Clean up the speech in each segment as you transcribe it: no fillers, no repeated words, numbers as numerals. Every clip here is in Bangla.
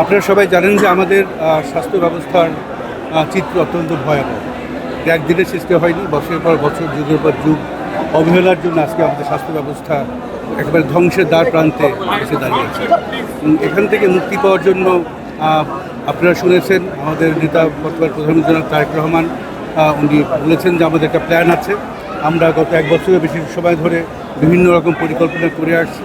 আপনারা সবাই জানেন যে আমাদের স্বাস্থ্য ব্যবস্থার চিত্র অত্যন্ত ভয়াবহ। একদিনের সৃষ্টি হয়নি, বছরের পর বছর, যুগের পর যুগ অবহেলার জন্য আজকে আমাদের স্বাস্থ্য ব্যবস্থা একেবারে ধ্বংসের দ্বার প্রান্তে এসে দাঁড়িয়েছে। এখান থেকে মুক্তি পাওয়ার জন্য আপনারা শুনেছেন আমাদের নেতা বর্তমান প্রধানমন্ত্রী জনাব তারেক রহমান উনি বলেছেন যে আমাদের একটা প্ল্যান আছে। আমরা গত এক বছরের বেশি সময় ধরে বিভিন্ন রকম পরিকল্পনা করে আসছি।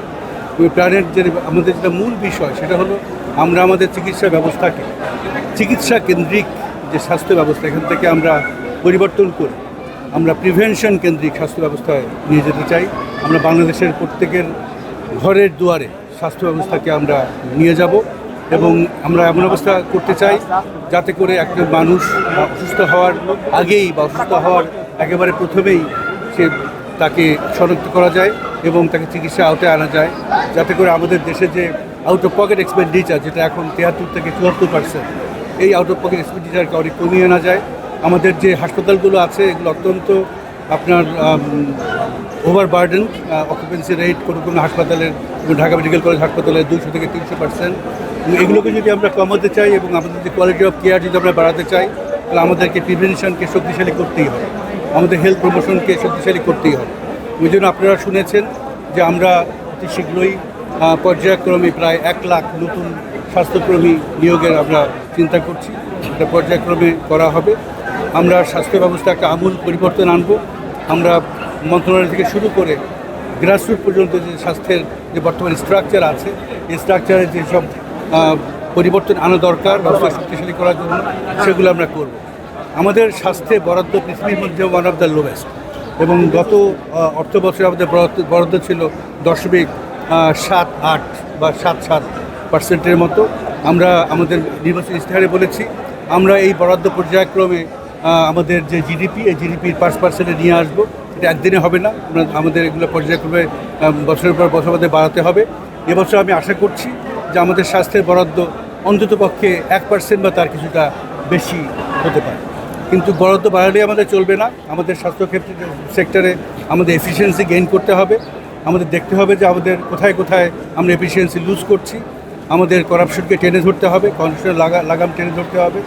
ওই প্ল্যানের যে আমাদের যেটা মূল বিষয় সেটা হলো আমরা আমাদের চিকিৎসা ব্যবস্থাকে চিকিৎসা কেন্দ্রিক যে স্বাস্থ্য ব্যবস্থা এখান থেকে আমরা পরিবর্তন করে আমরা প্রিভেনশন কেন্দ্রিক স্বাস্থ্য ব্যবস্থায় নিয়ে যেতে চাই। আমরা বাংলাদেশের প্রত্যেকের ঘরের দুয়ারে স্বাস্থ্য ব্যবস্থাকে আমরা নিয়ে যাব এবং আমরা এমন অবস্থা করতে চাই যাতে করে একটা মানুষ অসুস্থ হওয়ার আগেই বা অসুস্থ হওয়ার একেবারে প্রথমেই তাকে শনাক্ত করা যায় এবং তাকে চিকিৎসা আওতায় আনা যায়, যাতে করে আমাদের দেশে যে আউট অফ পকেট এক্সপেন্ডিচার যেটা এখন 73 থেকে 74%, এই আউট অফ পকেট এক্সপেন্ডিচারকে অনেক কমিয়ে আনা যায়। আমাদের যে হাসপাতালগুলো আছে এগুলো অত্যন্ত আপনার ওভারবার্ডেন, অকুপেন্সি রেট কোনো হাসপাতালের, ঢাকা মেডিকেল কলেজ হাসপাতালের 200 থেকে 300%। এগুলোকে যদি আমরা কমাতে চাই এবং আমাদের যে কোয়ালিটি অফ কেয়ার যদি আমরা বাড়াতে চাই, তাহলে আমাদেরকে প্রিভেনশনকে শক্তিশালী করতেই হবে, আমাদের হেলথ প্রমোশনকে শক্তিশালী করতেই হবে। ওই জন্য আপনারা শুনেছেন যে আমরা অতি শীঘ্রই পর্যায়ক্রমে প্রায় 1 লাখ নতুন স্বাস্থ্যকর্মী নিয়োগের আমরা চিন্তা করছি। এটা পর্যায়ক্রমে করা হবে। আমরা স্বাস্থ্য ব্যবস্থা একটা আমূল পরিবর্তন আনব। আমরা মন্ত্রণালয় থেকে শুরু করে গ্রাসরুট পর্যন্ত যে স্বাস্থ্যের যে বর্তমান স্ট্রাকচার আছে, এই স্ট্রাকচারে যেসব পরিবর্তন আনা দরকার ব্যবস্থা শক্তিশালী করার জন্য, সেগুলো আমরা করব। আমাদের স্বাস্থ্যে বরাদ্দ পৃথিবীর মধ্যে ওয়ান অফ দ্য লোয়েস্ট এবং গত অর্থ বছরে আমাদের বরাদ্দ ছিল 0.78 বা 77% মতো। আমরা আমাদের নির্বাচনী ইশতেহারে বলেছি আমরা এই বরাদ্দ পর্যায়ক্রমে আমাদের যে জিডিপি, এই জিডিপির 5% নিয়ে আসবো। এটা একদিনে হবে না, আমাদের এগুলো পর্যায়ক্রমে বছরের পর বছর আমাদের বাড়াতে হবে। এবছর আমি আশা করছি যে আমাদের স্বাস্থ্যের বরাদ্দ অন্ততপক্ষে 1% বা তার কিছুটা বেশি হতে পারে। কিন্তু বরাদ্দ বাড়ালেই আমাদের চলবে না। আমাদের স্বাস্থ্যক্ষেত্রে সেক্টরে আমাদের এফিসিয়েন্সি গেইন করতে হবে। আমাদের দেখতে হবে যে আমাদের কোথায় কোথায় আমরা এফিসিয়েন্সি লুজ করছি। আমাদের করাপশনকে টেনে ধরতে হবে, করাপশনের লাগাম টেনে ধরতে হবে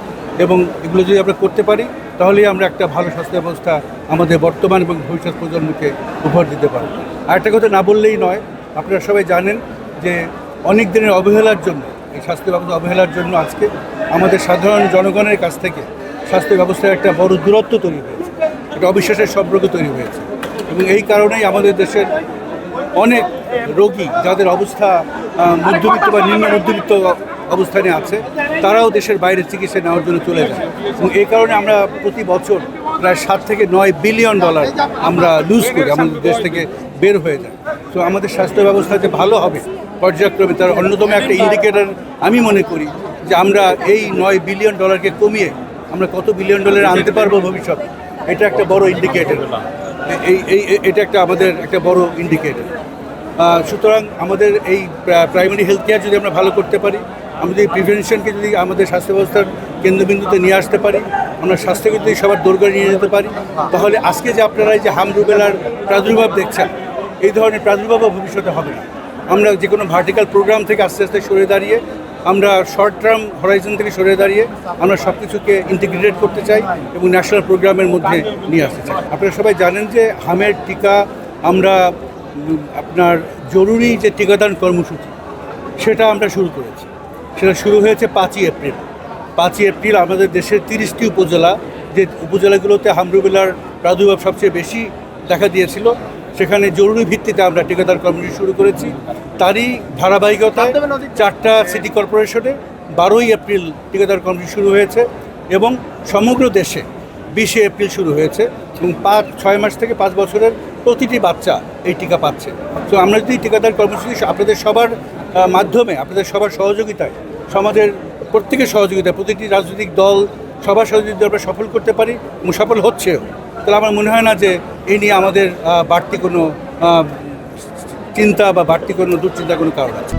এবং এগুলো যদি আমরা করতে পারি তাহলেই আমরা একটা ভালো স্বাস্থ্য ব্যবস্থা আমাদের বর্তমান এবং ভবিষ্যৎ প্রজন্মকে উপহার দিতে পারব। আরেকটা কথা না বললেই নয়, আপনারা সবাই জানেন যে অনেক দিনের অবহেলার জন্য, এই স্বাস্থ্য ব্যবস্থা অবহেলার জন্য আজকে আমাদের সাধারণ জনগণের কাছ থেকে স্বাস্থ্য ব্যবস্থার একটা বড় দূরত্ব তৈরি হয়েছে, একটা অবিশ্বাসের সম্পর্ক তৈরি হয়েছে এবং এই কারণেই আমাদের দেশের অনেক রোগী যাদের অবস্থা মধ্যবিত্ত বা নিম্ন মধ্যবিত্ত অবস্থানে আছে, তারাও দেশের বাইরে চিকিৎসা নেওয়ার জন্য চলে যায় এবং এই কারণে আমরা প্রতি বছর প্রায় 7 থেকে 9 বিলিয়ন ডলার আমরা লুজ করি, আমাদের দেশ থেকে বের হয়ে যায়। তো আমাদের স্বাস্থ্য ব্যবস্থা যে ভালো হবে পর্যায়ক্রমে, তার অন্যতম একটা ইন্ডিকেটর আমি মনে করি যে আমরা এই 9 বিলিয়ন ডলারকে কমিয়ে আমরা কত বিলিয়ন ডলার আনতে পারবো ভবিষ্যতে, এটা একটা বড় ইন্ডিকেটর। এটা একটা আমাদের একটা বড় ইন্ডিকেটর। সুতরাং আমাদের এই প্রাইমারি হেলথ কেয়ার যদি আমরা ভালো করতে পারি, আমাদের এই প্রিভেনশনকে যদি আমাদের স্বাস্থ্য ব্যবস্থার কেন্দ্রবিন্দুতে নিয়ে আসতে পারি, আমরা স্বাস্থ্যকে যদি সবার দোরগোড়ায় নিয়ে যেতে পারি, তাহলে আজকে যে আপনারা এই যে হাম-রুবেলার প্রাদুর্ভাব দেখছেন, এই ধরনের প্রাদুর্ভাবও ভবিষ্যতে হবে না। আমরা যে কোনো ভার্টিক্যাল প্রোগ্রাম থেকে আস্তে আস্তে সরে দাঁড়িয়ে, আমরা শর্ট টার্ম হরাইজন থেকে সরে দাঁড়িয়ে আমরা সব কিছুকে ইন্টিগ্রেটেড করতে চাই এবং ন্যাশনাল প্রোগ্রামের মধ্যে নিয়ে আসতে চাই। আপনারা সবাই জানেন যে হামের টিকা আমরা আপনার জরুরি যে টিকাদান কর্মসূচি সেটা আমরা শুরু করেছি। সেটা শুরু হয়েছে 5ই এপ্রিল। 5ই এপ্রিল আমাদের দেশের 30টি উপজেলা, যে উপজেলাগুলোতে হাম-রুবেলার প্রাদুর্ভাব সবচেয়ে বেশি দেখা দিয়েছিল, সেখানে জরুরি ভিত্তিতে আমরা টিকাদান কর্মসূচি শুরু করেছি। তারই ধারাবাহিকতায় 4টা সিটি কর্পোরেশনে 12ই এপ্রিল টিকাদান কর্মসূচি শুরু হয়েছে এবং সমগ্র দেশে 20শে এপ্রিল শুরু হয়েছে এবং 6 মাস থেকে 5 বছরের প্রতিটি বাচ্চা এই টিকা পাচ্ছে। তো আমরা যদি টিকাদান কর্মসূচি আপনাদের সবার মাধ্যমে, আপনাদের সবার সহযোগিতায়, সমাজের প্রত্যেকের সহযোগিতায়, প্রতিটি রাজনৈতিক দল সবার সহযোগিতা আমরা সফল করতে পারি এবং সফল হচ্ছেও, তাহলে আমার মনে হয় না যে এই নিয়ে আমাদের বাড়তি কোনো চিন্তা বা বাড়তি কোনো দুশ্চিন্তার কোনো কারণ আছে।